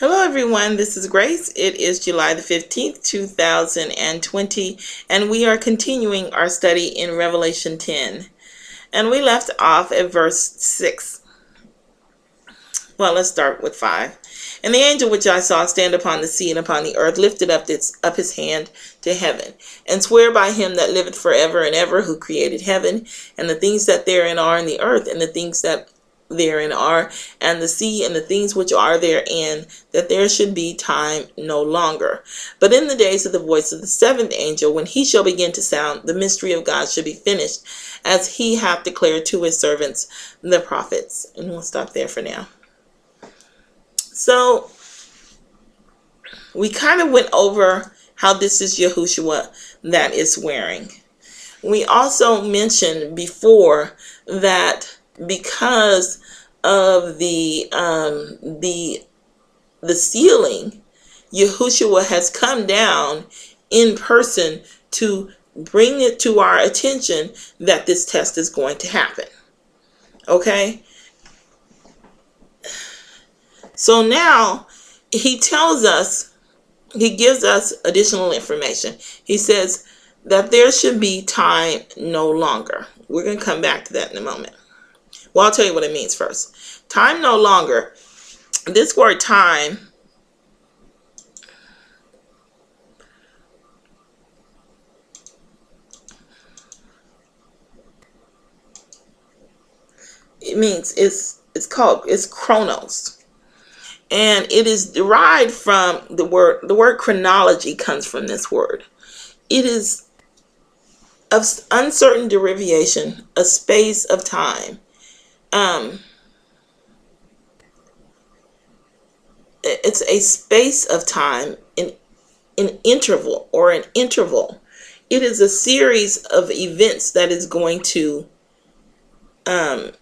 Hello everyone, this is Grace. It is July the 15th, 2020, and we are continuing our study in Revelation 10. And we left off at verse 6. Well, let's start with 5. And the angel which I saw stand upon the sea and upon the earth lifted up his hand to heaven, and sware by him that liveth forever and ever, who created heaven, and the things that therein are, in the earth, and the things that therein are, and the sea, and the things which are therein, that there should be time no longer. But in the days of the voice of the seventh angel, when he shall begin to sound, the mystery of God should be finished, as he hath declared to his servants the prophets. And we'll stop there for now. So we kind of went over how this is Yahushua that is swearing. We also mentioned before that because of the sealing, Yahushua has come down in person to bring it to our attention that this test is going to happen. Okay? So now he tells us, he gives us additional information. He says that there should be time no longer. We're going to come back to that in a moment. Well, I'll tell you what it means first. Time no longer. This word time it means it's chronos. And it is derived from the word chronology comes from this word. It is of uncertain derivation, a space of time. It's a space of time, an interval or an interval. It is a series of events that is going to happen.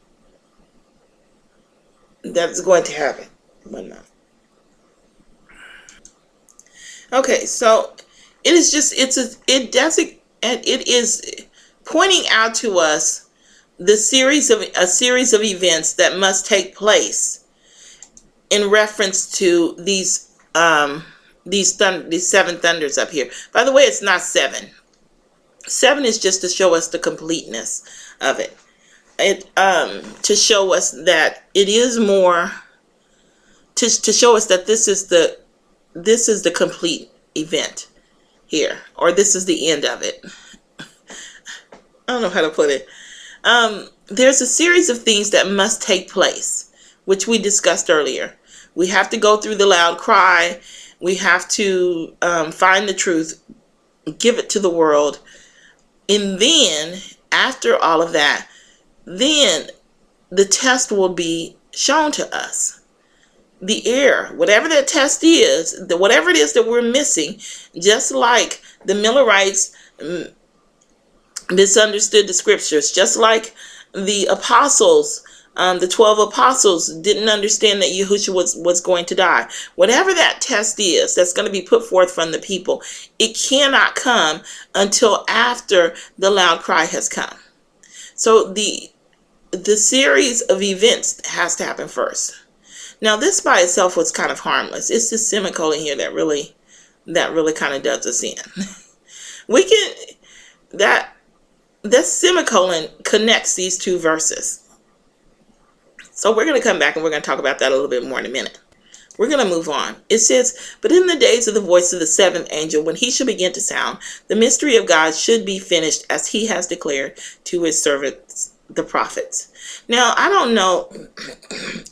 Okay, so it is just it is pointing out to us a series of events that must take place in reference to these seven thunders up here. By the way, it's not 7. 7 is just to show us the completeness of it. To show us that it is more, to show us that this is the complete event here, or this is the end of it. I don't know how to put it. There's a series of things that must take place, which we discussed earlier. We have to go through the loud cry. We have to find the truth, give it to the world, and then after all of that, then the test will be shown to us. The error, whatever that test is, whatever it is that we're missing, just like the Millerites misunderstood the scriptures, just like the apostles, the 12 apostles didn't understand that Yahushua was going to die. Whatever that test is that's going to be put forth from the people, it cannot come until after the loud cry has come. So the series of events has to happen first. Now this by itself was kind of harmless. It's this semicolon here that really kind of does us in. That semicolon connects these two verses. So we're going to come back and we're going to talk about that a little bit more in a minute. We're going to move on. It says, but in the days of the voice of the seventh angel, when he shall begin to sound, the mystery of God should be finished, as he has declared to his servants, the prophets. Now, I don't know.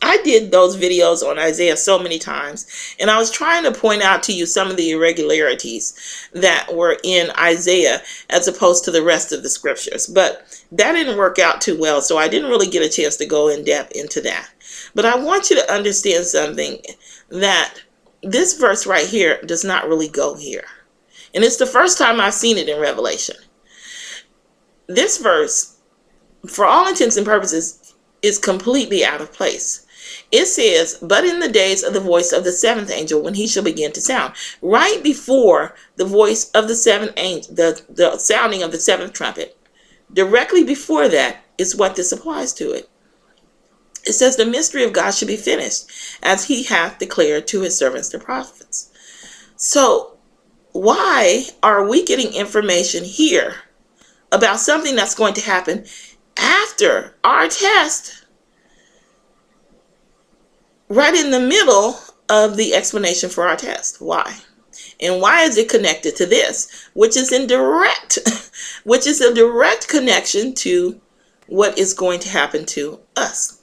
I did those videos on Isaiah so many times, and I was trying to point out to you some of the irregularities that were in Isaiah as opposed to the rest of the scriptures. But that didn't work out too well, so I didn't really get a chance to go in depth into that. But I want you to understand something, that this verse right here does not really go here. And it's the first time I've seen it in Revelation. This verse, for all intents and purposes, is completely out of place. It says, but in the days of the voice of the seventh angel, when he shall begin to sound. Right before the voice of the seventh angel, the sounding of the seventh trumpet, directly before that is what this applies to it. It says the mystery of God should be finished, as he hath declared to his servants the prophets. So why are we getting information here about something that's going to happen after our test, right in the middle of the explanation for our test? Why? And why is it connected to this, which is a direct connection to what is going to happen to us?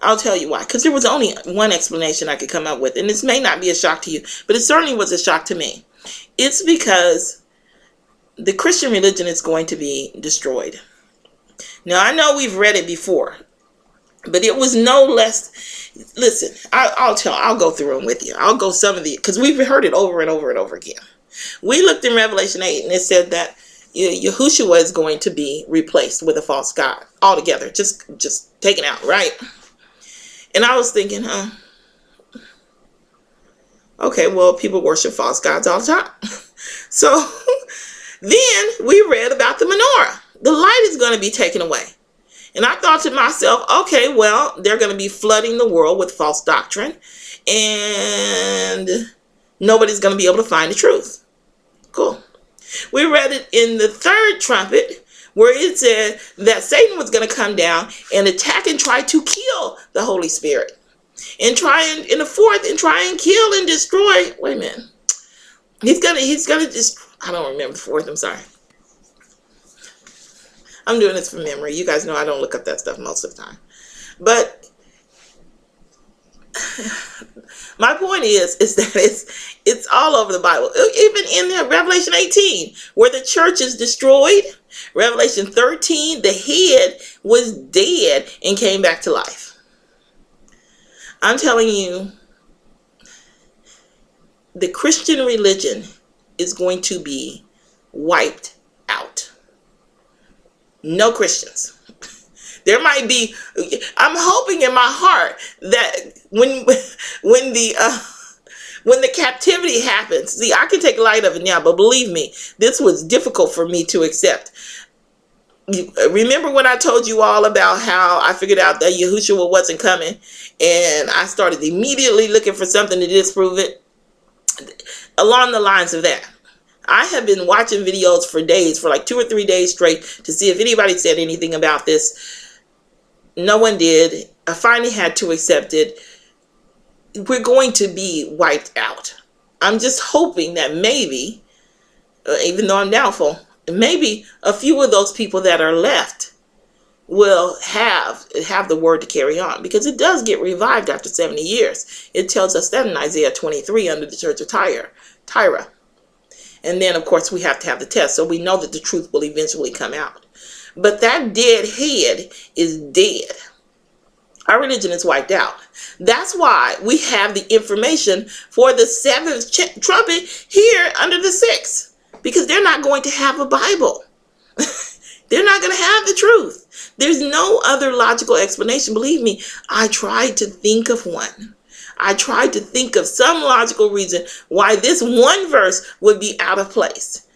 I'll tell you why. Because there was only one explanation I could come up with, and this may not be a shock to you, but it certainly was a shock to me. It's because the Christian religion is going to be destroyed. Now, I know we've read it before, but it was no less. Listen, I'll go through them with you. I'll go some of the, because we've heard it over and over and over again. We looked in Revelation 8, and it said that Yahushua is going to be replaced with a false god altogether, just taken out, right? And I was thinking, okay, well, people worship false gods all the time. So then we read about the menorah. The light is going to be taken away. And I thought to myself, okay, well, they're going to be flooding the world with false doctrine, and nobody's going to be able to find the truth. Cool. We read it in the third trumpet, where it said that Satan was going to come down and attack and try to kill the Holy Spirit. And in the fourth, and try and kill and destroy. Wait a minute. He's gonna just, I don't remember the fourth, I'm sorry. I'm doing this from memory. You guys know I don't look up that stuff most of the time. But my point is that it's all over the Bible. Even in Revelation 18, where the church is destroyed. Revelation 13, the head was dead and came back to life. I'm telling you, the Christian religion is going to be wiped out. No Christians. There might be, I'm hoping in my heart that when the captivity happens, see, I can take light of it now, but believe me, this was difficult for me to accept. Remember when I told you all about how I figured out that Yahushua wasn't coming, and I started immediately looking for something to disprove it? Along the lines of that, I have been watching videos for days, for like 2 or 3 days straight, to see if anybody said anything about this. No one did. I finally had to accept it. We're going to be wiped out. I'm just hoping that maybe, even though I'm doubtful, maybe a few of those people that are left will have the word to carry on, because it does get revived after 70 years. It tells us that in Isaiah 23 under the church of Tyre. And then, of course, we have to have the test, so we know that the truth will eventually come out. But that dead head is dead. Our religion is wiped out. That's why we have the information for the seventh trumpet here under the sixth, because they're not going to have a Bible. They're not going to have the truth. There's no other logical explanation. Believe me, I tried to think of one. I tried to think of some logical reason why this one verse would be out of place.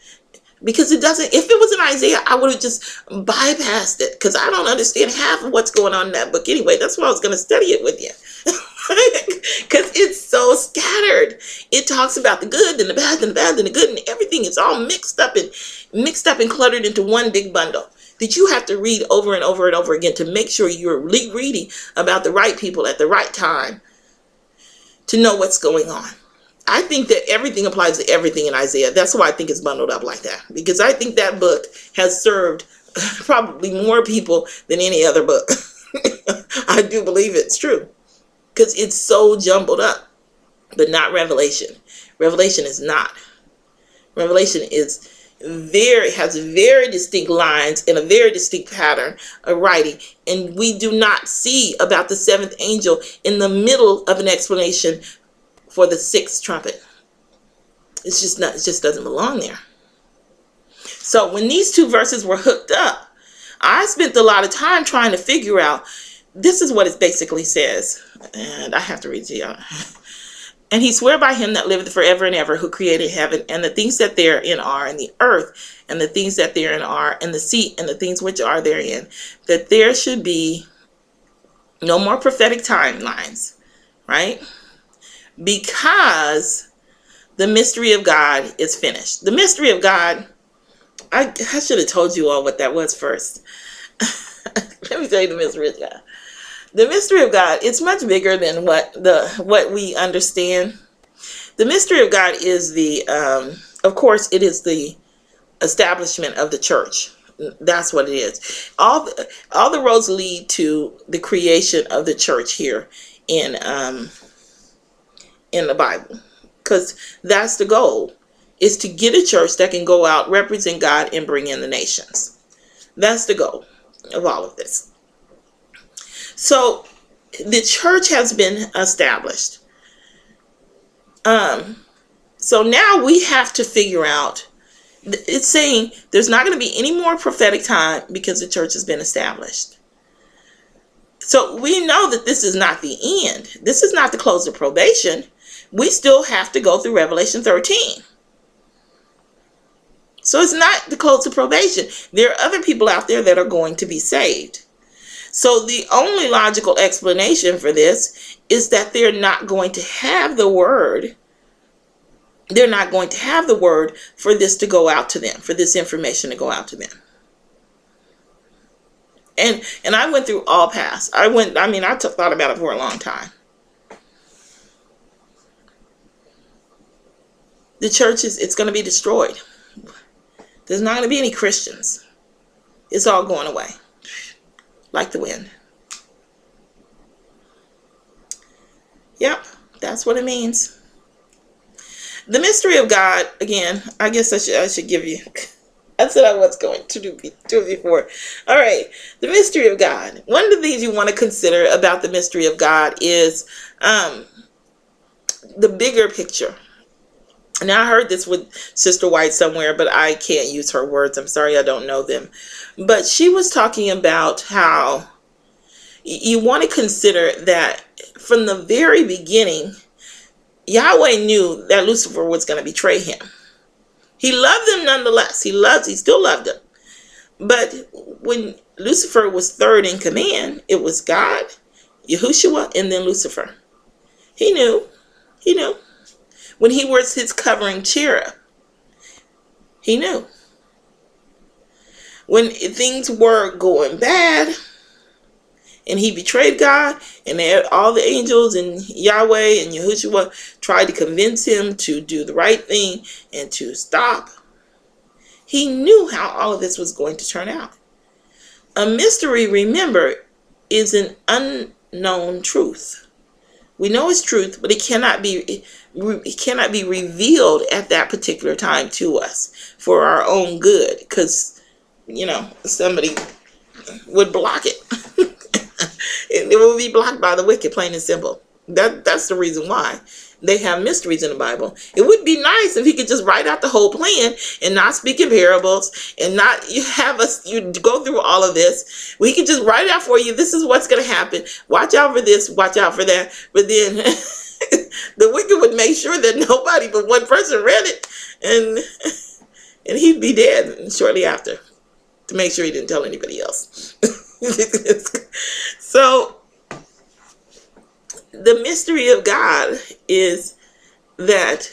Because it doesn't, if it was in Isaiah, I would have just bypassed it, because I don't understand half of what's going on in that book anyway. That's why I was going to study it with you. Because it's so scattered. It talks about the good and the bad and the bad and the good, and everything is all mixed up and cluttered into one big bundle that you have to read over and over and over again to make sure you're reading about the right people at the right time to know what's going on. I think that everything applies to everything in Isaiah. That's why I think it's bundled up like that, because I think that book has served probably more people than any other book. I do believe it's true, because it's so jumbled up, but not Revelation. Revelation is not. Revelation is has very distinct lines and a very distinct pattern of writing, and we do not see about the seventh angel in the middle of an explanation for the sixth trumpet. It's just not, it just doesn't belong there. So when these two verses were hooked up, I spent a lot of time trying to figure out, this is what it basically says, and I have to read it to y'all. And he swore by him that liveth forever and ever, who created heaven and the things that therein are, and the earth and the things that therein are, and the sea and the things which are therein, that there should be No more prophetic timelines, right? Because the mystery of God is finished. The mystery of God, I should have told you all what that was first. Let me tell you the mystery of God. The mystery of God, it's much bigger than what we understand. The mystery of God is of course, it is the establishment of the church. That's what it is. All the roads lead to the creation of the church here in the Bible, because that's the goal, is to get a church that can go out, represent God, and bring in the nations. That's the goal of all of this. So the church has been established. So now we have to figure out, it's saying there's not going to be any more prophetic time because the church has been established. So we know that this is not the end. This is not the close of probation. We still have to go through Revelation 13. So it's not the close of probation. There are other people out there that are going to be saved. So the only logical explanation for this is that they're not going to have the word. They're not going to have the word for this to go out to them, for this information to go out to them. And I went through all paths. I thought about it for a long time. The church it's going to be destroyed. There's not going to be any Christians. It's all going away, like the wind. Yep, that's what it means. The mystery of God, again, I guess I should give you. I said I was going to do it before. All right, the mystery of God. One of the things you want to consider about the mystery of God is the bigger picture. Now, I heard this with Sister White somewhere, but I can't use her words. I'm sorry, I don't know them. But she was talking about how you want to consider that from the very beginning, Yahweh knew that Lucifer was going to betray him. He loved him nonetheless. He still loved him. But when Lucifer was third in command, it was God, Yahushua, and then Lucifer. He knew. When he was his covering cherub, he knew. When things were going bad, and he betrayed God, and all the angels and Yahweh and Yahushua tried to convince him to do the right thing and to stop, he knew how all of this was going to turn out. A mystery, remember, is an unknown truth. We know it's truth, but it cannot be revealed at that particular time to us for our own good, because, somebody would block it. It will be blocked by the wicked, plain and simple. That's the reason why they have mysteries in the Bible. It would be nice if he could just write out the whole plan and not speak in parables and not you go through all of this. We could just write it out for you. This is what's going to happen. Watch out for this. Watch out for that. But then the wicked would make sure that nobody but one person read it, and he'd be dead shortly after to make sure he didn't tell anybody else. So the mystery of God is that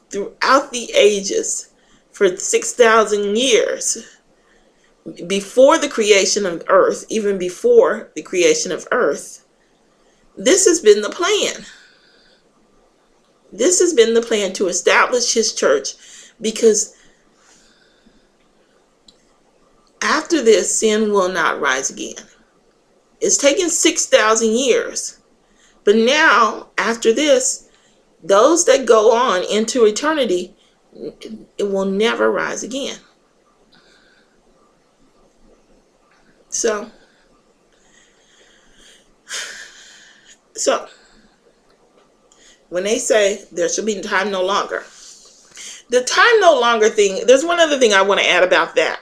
throughout the ages, for 6,000 years, before the creation of earth, even before the creation of earth, this has been the plan. This has been the plan to establish his church, because after this, sin will not rise again. It's taken 6,000 years. But now, after this, those that go on into eternity, it will never rise again. So, when they say there shall be time no longer, the time no longer thing, there's one other thing I want to add about that.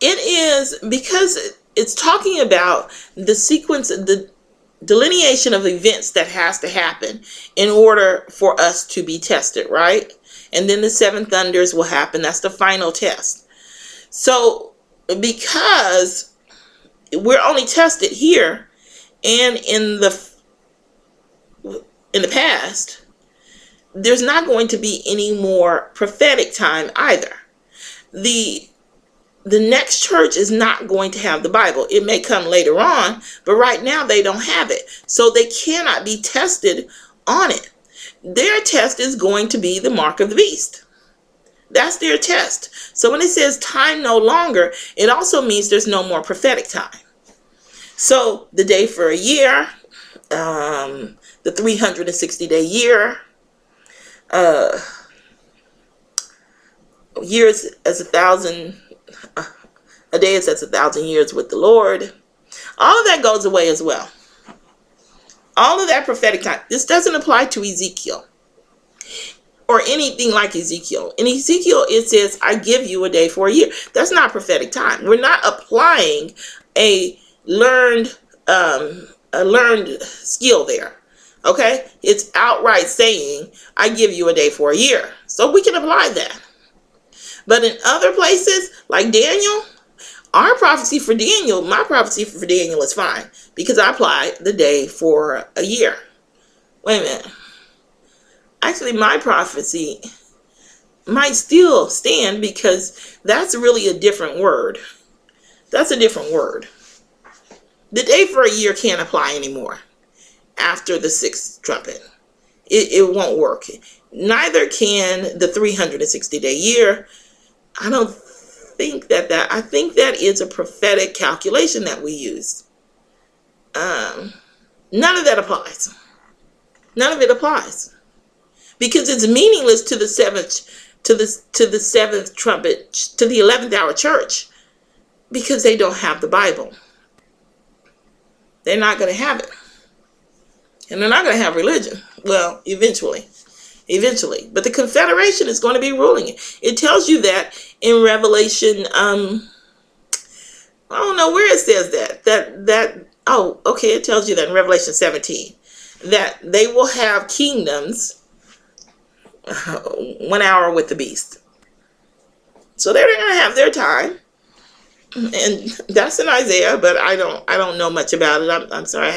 It is because it's talking about the sequence, the delineation of events that has to happen in order for us to be tested, right? And then the 7 thunders will happen. That's the final test. So because we're only tested here and in the past. There's not going to be any more prophetic time either. The next church is not going to have the Bible. It may come later on, but right now they don't have it. So they cannot be tested on it. Their test is going to be the mark of the beast. That's their test. So when it says time no longer, it also means there's no more prophetic time. So the day for a year, the 360-day year, years as 1,000, a day is as 1,000 years with the Lord. All of that goes away as well. All of that prophetic time. This doesn't apply to Ezekiel or anything like Ezekiel. In Ezekiel, it says, I give you a day for a year. That's not prophetic time. We're not applying a learned skill there. Okay? It's outright saying, I give you a day for a year. So we can apply that. But in other places, like Daniel, my prophecy for Daniel is fine because I apply the day for a year. Wait a minute. Actually, my prophecy might still stand because that's really a different word. That's a different word. The day for a year can't apply anymore after the sixth trumpet. It won't work. Neither can the 360-day year. I don't think that I think that is a prophetic calculation that we use. None of that applies. None of it applies because it's meaningless to the seventh trumpet, to the 11th hour church, because they don't have the Bible. They're not going to have it, and they're not going to have religion. Well, eventually. But the Confederation is going to be ruling it. It tells you that in Revelation, I don't know where it says it tells you that in Revelation 17, that they will have kingdoms 1 hour with the beast. So they're going to have their time. And that's in Isaiah, but I don't know much about it. I'm sorry,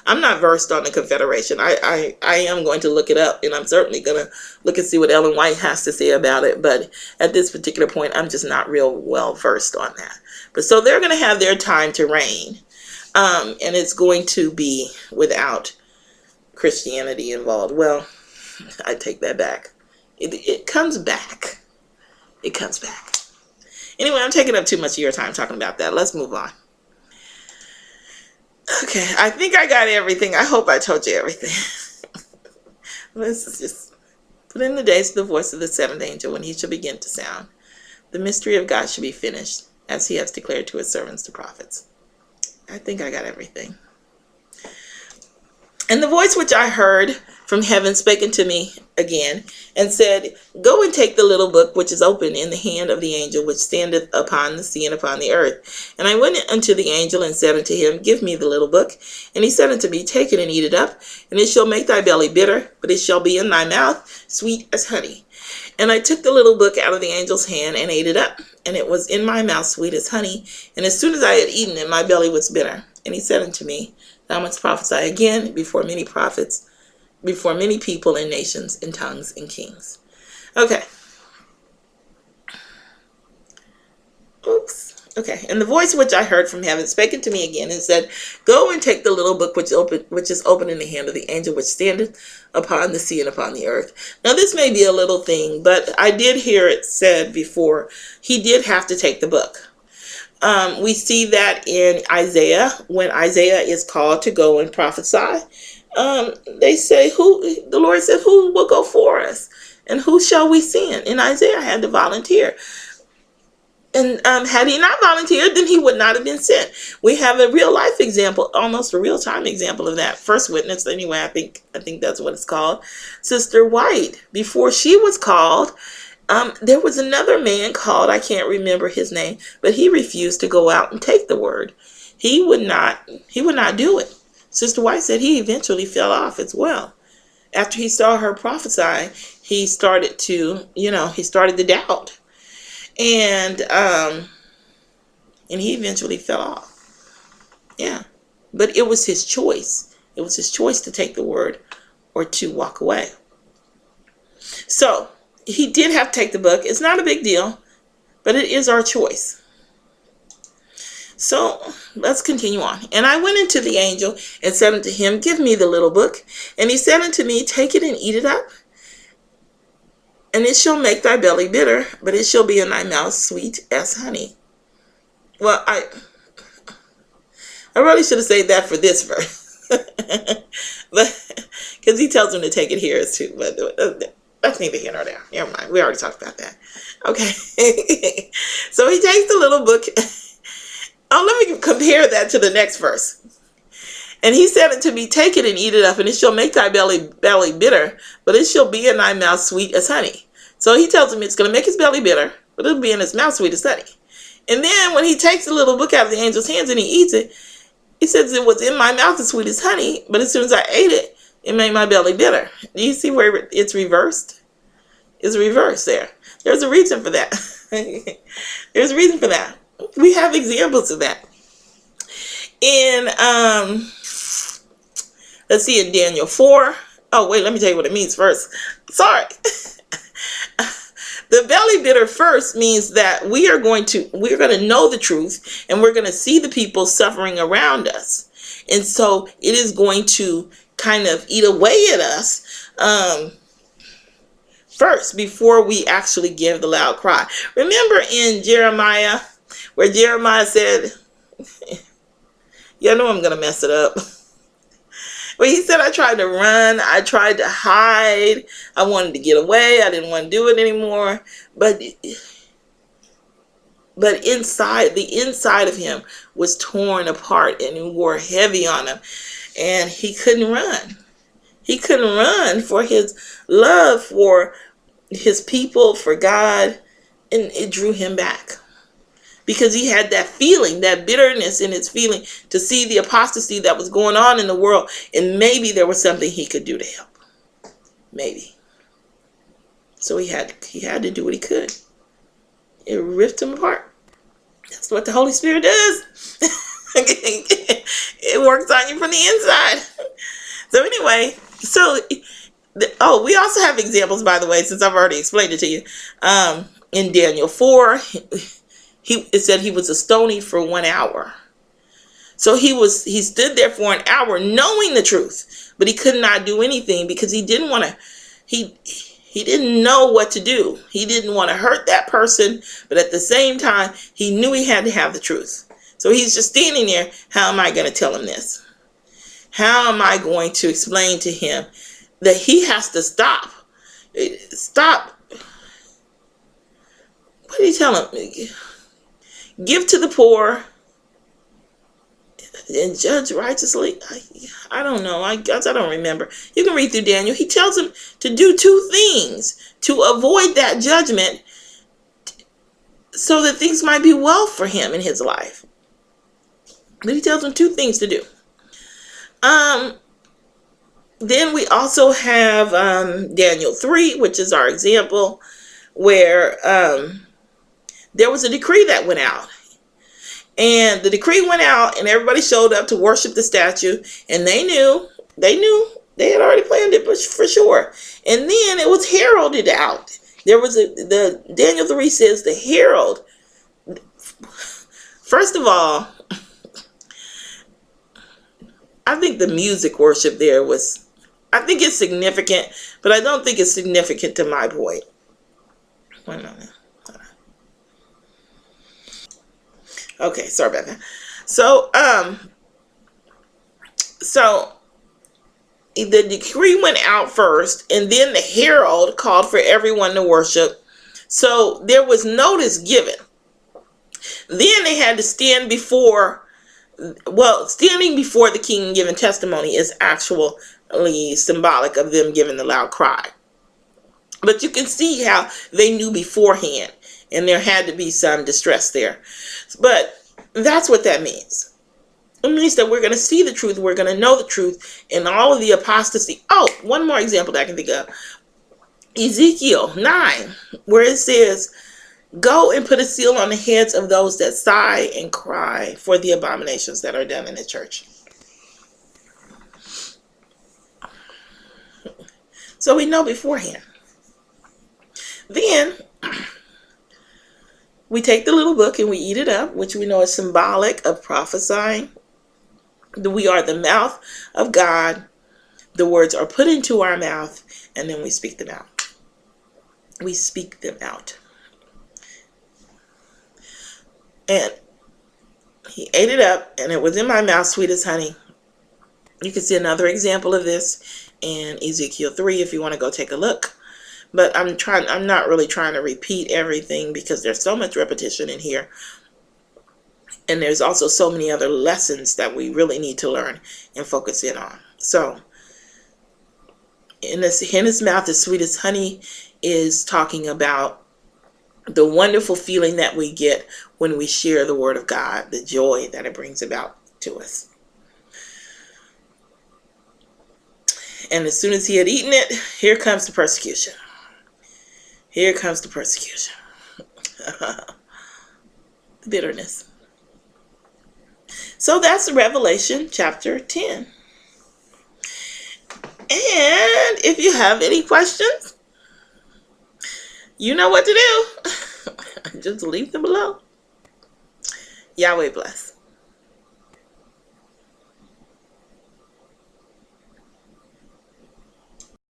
I'm not versed on the Confederation. I am going to look it up, and I'm certainly going to look and see what Ellen White has to say about it. But at this particular point, I'm just not real well versed on that. But so they're going to have their time to reign, and it's going to be without Christianity involved. Well, I take that back. It comes back. It comes back. Anyway, I'm taking up too much of your time talking about that. Let's move on. Okay, I think I got everything. I hope I told you everything. Let's just put in the days of the voice of the seventh angel when he shall begin to sound. The mystery of God should be finished, as he has declared to his servants, the prophets. I think I got everything. And the voice which I heard from heaven spake unto me again, and said, Go and take the little book which is open in the hand of the angel which standeth upon the sea and upon the earth. And I went unto the angel and said unto him, Give me the little book. And he said unto me, Take it and eat it up, and it shall make thy belly bitter, but it shall be in thy mouth sweet as honey. And I took the little book out of the angel's hand and ate it up, and it was in my mouth sweet as honey. And as soon as I had eaten it, my belly was bitter. And he said unto me, Thou must prophesy again before many prophets, before many people and nations and tongues and kings. Okay. Oops. Okay. And the voice which I heard from heaven spake unto me again and said, Go and take the little book which is open in the hand of the angel which standeth upon the sea and upon the earth. Now this may be a little thing, but I did hear it said before, he did have to take the book. We see that in Isaiah, when Isaiah is called to go and prophesy. They say, the Lord said, who will go for us? And who shall we send? And Isaiah had to volunteer. And had he not volunteered, then he would not have been sent. We have a real life example, almost a real time example of that. First witness, anyway, I think that's what it's called. Sister White, before she was called, there was another man called, I can't remember his name, but he refused to go out and take the word. He would not do it. Sister White said he eventually fell off as well. After he saw her prophesy, he started to doubt. And he eventually fell off. Yeah. But it was his choice. It was his choice to take the word or to walk away. So he did have to take the book. It's not a big deal, but it is our choice. So let's continue on. And I went unto the angel and said unto him, give me the little book. And he said unto me, take it and eat it up. And it shall make thy belly bitter, but it shall be in thy mouth sweet as honey. Well, I really should have saved that for this verse. But because he tells him to take it here too. But that's neither here nor there. Never mind. We already talked about that. Okay. So he takes the little book. Oh, let me compare that to the next verse. And he said unto me, take it and eat it up, and it shall make thy belly bitter, but it shall be in thy mouth sweet as honey. So he tells him it's going to make his belly bitter, but it'll be in his mouth sweet as honey. And then when he takes the little book out of the angel's hands and he eats it, he says it was in my mouth as sweet as honey, but as soon as I ate it, it made my belly bitter. Do you see where it's reversed? It's reversed there. There's a reason for that. There's a reason for that. We have examples of that. In, let's see, in Daniel 4. Oh, wait, let me tell you what it means first. Sorry. The belly bitter first means that we're going to know the truth, and we're going to see the people suffering around us. And so it is going to kind of eat away at us first before we actually give the loud cry. Remember in Jeremiah, where Jeremiah said, I know I'm going to mess it up. But he said, I tried to run, I tried to hide, I wanted to get away, I didn't want to do it anymore. But inside, the inside of him was torn apart and wore heavy on him. And he couldn't run. He couldn't run for his love for his people, for God. And it drew him back. Because he had that feeling, that bitterness in his feeling to see the apostasy that was going on in the world. And maybe there was something he could do to help. Maybe. So he had to do what he could. It ripped him apart. That's what the Holy Spirit does. It works on you from the inside. So anyway, we also have examples, by the way, since I've already explained it to you. In Daniel 4, it said he was astonied for 1 hour. So he stood there for an hour knowing the truth, but he could not do anything because he didn't want to, he didn't know what to do. He didn't want to hurt that person, but at the same time, he knew he had to have the truth. So he's just standing there. How am I going to tell him this? How am I going to explain to him that he has to stop? Stop. What did he tell him? Give to the poor and judge righteously. I don't know. I guess I don't remember. You can read through Daniel. He tells him to do 2 things to avoid that judgment so that things might be well for him in his life. But he tells him 2 things to do. Then we also have Daniel 3, which is our example, where there was a decree that went out. And the decree went out and everybody showed up to worship the statue. And they knew they had already planned it for sure. And then it was heralded out. There was the Daniel 3 says the herald. First of all, I think the music worship there was, I think it's significant, but I don't think it's significant to my point. Wait a minute. Okay, sorry about that. So the decree went out first, and then the herald called for everyone to worship. So there was notice given. Then they had to stand before, standing before the king and giving testimony is actually symbolic of them giving the loud cry. But you can see how they knew beforehand, and there had to be some distress there. But that's what that means. It means that we're going to see the truth, we're going to know the truth, and all of the apostasy. Oh, one more example that I can think of. Ezekiel 9, where it says, Go and put a seal on the heads of those that sigh and cry for the abominations that are done in the church. So we know beforehand. Then we take the little book and we eat it up, which we know is symbolic of prophesying. We are the mouth of God. The words are put into our mouth, and then we speak them out. We speak them out. And he ate it up, and it was in my mouth, sweet as honey. You can see another example of this in Ezekiel 3 if you want to go take a look. But I'm not really trying to repeat everything because there's so much repetition in here. And there's also so many other lessons that we really need to learn and focus in on. So, in his mouth as sweet as honey is talking about the wonderful feeling that we get when we share the word of God, the joy that it brings about to us. And as soon as he had eaten it, here comes the persecution. Here comes the persecution. The bitterness. So that's Revelation chapter 10. And if you have any questions, you know what to do. Just leave them below. Yahweh bless.